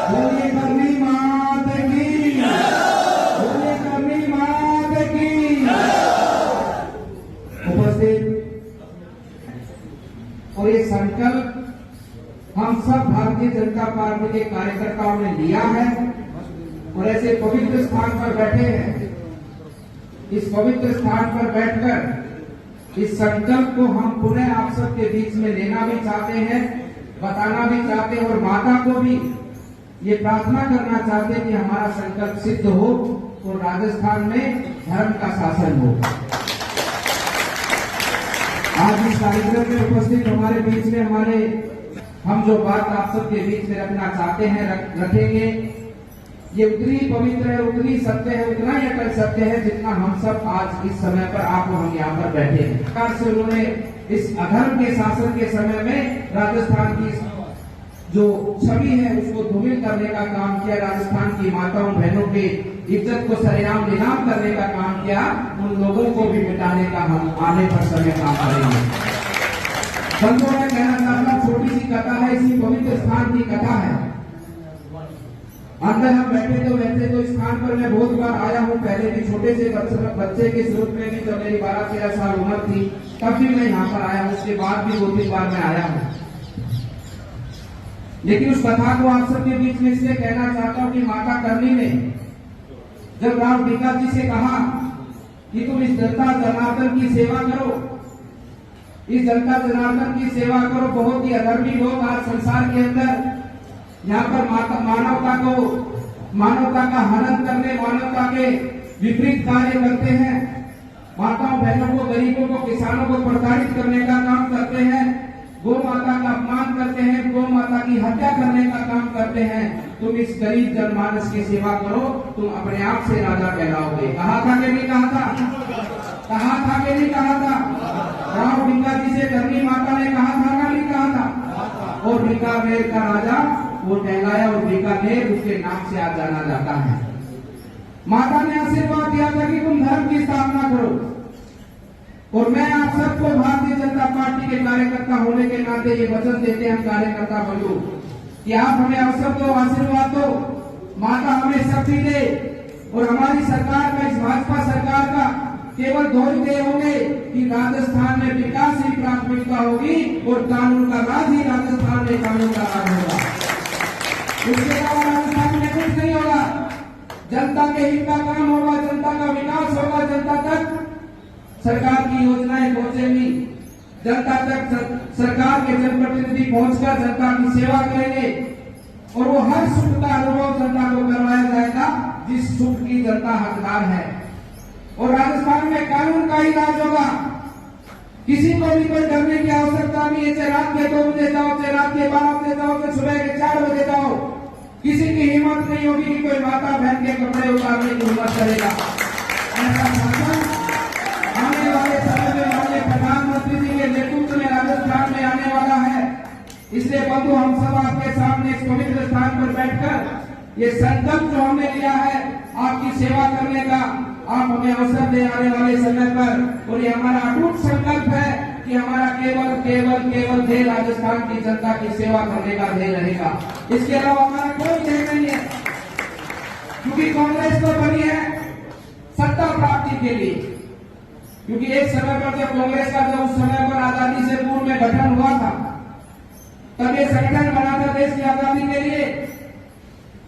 बोलिए करनी मात की, बोलिए करनी मात की। उपस्थित और ये संकल्प हम सब भारतीय जनता पार्टी के कार्यकर्ताओं ने लिया है और ऐसे पवित्र स्थान पर बैठे हैं। इस पवित्र स्थान पर बैठकर इस संकल्प को हम पुनः आप सबके बीच में लेना भी चाहते हैं, बताना भी चाहते हैं और माता को भी ये प्रार्थना करना चाहते हैं कि हमारा संकल्प सिद्ध हो और राजस्थान में धर्म का शासन हो। आज इस कार्यक्रम में उपस्थित हमारे बीच में हम जो बात आप सबके बीच में रखना चाहते हैं रखेंगे। ये उतनी पवित्र है, उतनी सत्य है, उतना ही अटल सत्य है जितना हम सब आज इस समय पर आप हम यहाँ पर बैठे हैं। सरकार से उन्होंने इस अधर्म के शासन के समय में राजस्थान की जो छवि है उसको धूमिल करने का काम किया, राजस्थान की माताओं बहनों की इज्जत को सरेआम नीलाम करने का काम किया। उन लोगों को भी मिटाने का हम आने पर समय काम करेंगे। बंधुओं में कहना चाहता छोटी सी कथा है, इसी पवित्र स्थान की कथा है। अंदर हम बैठे तो वैसे तो इस स्थान पर मैं बहुत बार आया हूँ, पहले भी छोटे से बच्चे के स्वरूप में भी जब मेरी 12-13 साल उम्र थी तब भी मैं यहाँ पर आया हूँ, उसके बाद भी 2-3 बार मैं आया हूँ। लेकिन उस कथा को आप सबके बीच में इसलिए कहना चाहता हूँ कि माता करनी ने जब राव टीका जी से कहा कि तुम इस जनता जनार्दन की सेवा करो, इस जनता जनार्दन की सेवा करो। बहुत ही अधर्मी लोग आज संसार के अंदर यहाँ पर मानवता का हनन करने, मानवता के विपरीत कार्य करते हैं, माताओं बहनों को, गरीबों को, किसानों को प्रताड़ित करने का काम करते हैं, गौ माता का अपमान करते हैं, गौ माता की हत्या करने का काम करते हैं। तुम इस गरीब जनमानस की सेवा करो, तुम अपने आप से राजा कहलाओगे। कहा था कि नहीं कहा था? कहा था कि नहीं कहा था? राव भिंगा जी से धरनी माता ने कहा था कि नहीं कहा था? और बीकानेर का राजा वो कहलाया और बीकानेर उसके नाम से आज जाना जाता है। माता ने आशीर्वाद दिया था कि तुम धर्म की स्थापना करो। और मैं आप सबको भारतीय जनता पार्टी के कार्यकर्ता होने के नाते ये वचन देते हैं, हम कार्यकर्ता बंधु, कि आप हमें अवसर दो, आशीर्वाद दो, माता हमें शक्ति दे और हमारी सरकार का, इस भाजपा सरकार का केवल दो ही ध्येय होंगे कि राजस्थान में विकास ही प्राथमिकता होगी और कानून का राज ही राजस्थान में कानून का राज होगा। उसके अलावा राजस्थान में कुछ नहीं होगा। जनता के हित का काम होगा, जनता का विकास होगा, जनता तक सरकार की योजनाएं पहुंचेंगी, जनता तक सरकार के जनप्रतिनिधि पहुंचकर जनता की सेवा करेंगे और वो हर सुख का अनुभव जनता को करवाया जाएगा जिस सुख की जनता हकदार है। और राजस्थान में कानून का ही राज होगा। किसी को भी कोई डरने की आवश्यकता नहीं है, चाहे रात के 2 बजे जाओ, चाहे रात के 12 बजे जाओ, चाहे सुबह के 4 बजे जाओ, किसी की हिम्मत नहीं होगी कि कोई माता बहन के कपड़े उतारने की हिम्मत करेगा। ऐसा शासन आने वाले समय में माननीय प्रधानमंत्री जी के नेतृत्व में राजस्थान में आने वाला है। इसलिए बंधु, हम सब आपके सामने इस पवित्र स्थान पर बैठकर ये संकल्प जो हमने लिया है आपकी सेवा करने का, आप हमें अवसर दे आने वाले समय पर, और ये हमारा अटूट संकल्प है कि हमारा केवल केवल केवल ध्येय राजस्थान की जनता की सेवा करने का ध्येय रहेगा। इसके अलावा हमारा कोई ध्येय नहीं है, क्योंकि कांग्रेस तो बनी है सत्ता प्राप्ति के लिए। क्योंकि एक समय पर जब कांग्रेस का उस समय पर आजादी से पूर्व में गठन हुआ था, तब ये संगठन बना था देश की आजादी के लिए।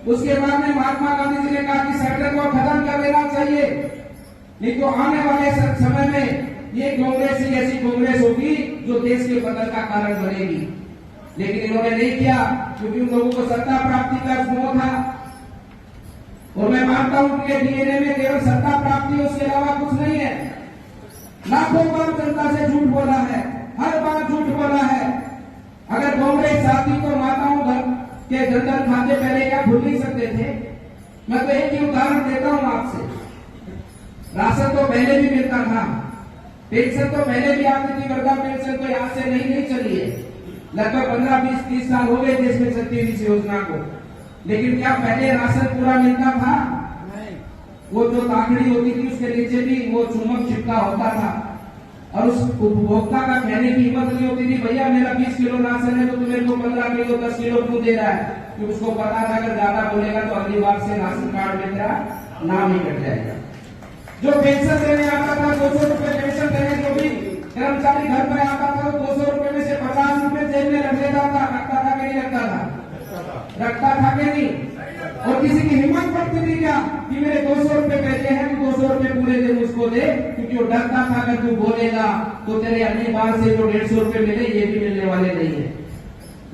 उसके बाद में महात्मा गांधी जी ने कहा कि संगठन को खत्म कर देना चाहिए, नहीं तो आने वाले समय में ये कांग्रेस ही ऐसी कांग्रेस होगी जो देश के पतन का कारण बनेगी। लेकिन इन्होंने नहीं किया, क्योंकि उन लोगों को सत्ता प्राप्ति का मोह था। और मैं मानता हूं कि डीएनए में केवल सत्ता प्राप्ति, उसके अलावा कुछ नहीं है। लाखों बार जनता से झूठ बोला है, हर बार झूठ बोला है। अगर कांग्रेस जाति को माताओं के जनधन खाते पहले क्या भूल नहीं सकते थे? मैं तो एक ही उदाहरण देता हूं आपसे। राशन तो पहले भी मिलता था, पेंशन तो पहले भी आती थी, वृद्धा पेंशन तो आज से नहीं चली है। लगभग 15, 20, 30 साल हो गए देश में चलती हुई इस योजना को। लेकिन क्या पहले राशन पूरा मिलता था? वो जो ताकड़ी होती थी उसके नीचे भी वो चुम्बक चिपका होता था और उस उपभोक्ता का कहने की हिम्मत नहीं होती थी, भैया मेरा 20 किलो राशन है तो तुम्हें को 15 किलो 10 किलो क्यों दे रहा है? कि उसको पता था अगर ज्यादा बोलेगा तो अगली बार से राशन कार्ड में तेरा नाम ही कट जाएगा। जो पेंशन देने आता था 200 रुपए पेंशन देने, जो भी कर्मचारी घर पर आता था तो 200 रुपए में से 50 रुपए जेब में रख लेता था। रखता था कि नहीं रखता था? रखता था कि नहीं? और किसी की हिम्मत पड़ती थी क्या कि मेरे 200 रुपए पैसे हैं, तो 200 रुपए पूरे दिन उसको दे, क्योंकि वो डरता था अगर तू बोलेगा तो तेरे अगली बार से जो 150 रुपए मिले ये भी मिलने वाले नहीं है।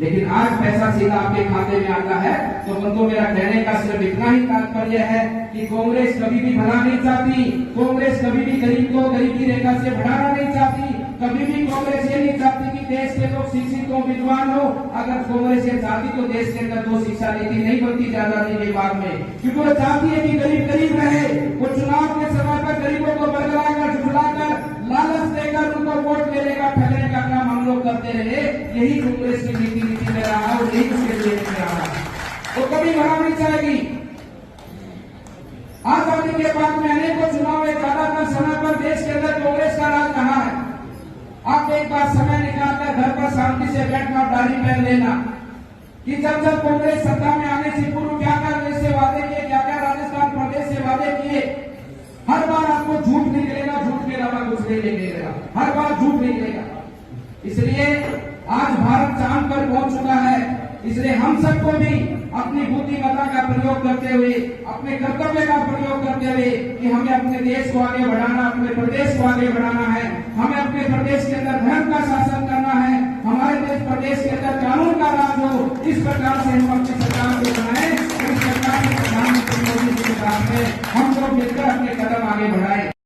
लेकिन आज पैसा सीधा आपके खाते में आता है। तो बंधुओं, मेरा कहने का सिर्फ इतना ही तात्पर्य है कि कांग्रेस कभी भी भला नहीं चाहती, कांग्रेस कभी भी गरीब को गरीबी रेखा से बढ़ाना नहीं चाहती, कभी भी कांग्रेस ये नहीं चाहती कि देश के लोग शिक्षित हो, विद्वान हो। अगर कांग्रेस ये चाहती तो देश के अंदर तो शिक्षा नीति नहीं बनती आजादी के बाद में, क्योंकि वो चाहती है कि गरीब गरीब रहे। वो चुनाव के समय पर गरीबों को बरगलाकर, झुठलाकर, लालच देकर उनको वोट लेने का, ठगने का काम हम लोग करते रहे। यही कांग्रेस की नीति में रहा है और यही उसके लिए रहा है। वो कभी भला नहीं चाहेगी। आजादी के बाद में अनेकों चुनाव में ज्यादातर समय पर देश के अंदर कांग्रेस का राज रहा है। आप एक बार समय निकालकर घर पर शांति से बैठना, डायरी पेन लेना कि जब जब कांग्रेस सत्ता में आने से पूर्व क्या क्या देश से वादे किए, क्या क्या राजस्थान प्रदेश से वादे किए। हर बार आपको झूठ नहीं मिलेगा, झूठ के अलावा कुछ नहीं मिलेगा, हर बार झूठ नहीं मिलेगा। इसलिए आज भारत चांद पर पहुंच चुका है। इसलिए हम सबको भी अपनी बुद्धिमत्ता का प्रयोग करते हुए, अपने कर्तव्य का प्रयोग करते हुए कि हमें अपने देश को आगे बढ़ाना, अपने प्रदेश को आगे बढ़ाना है। हमें अपने प्रदेश के अंदर धर्म का शासन करना है। हमारे देश प्रदेश के अंदर कानून का राज हो। इस प्रकार से हम अपने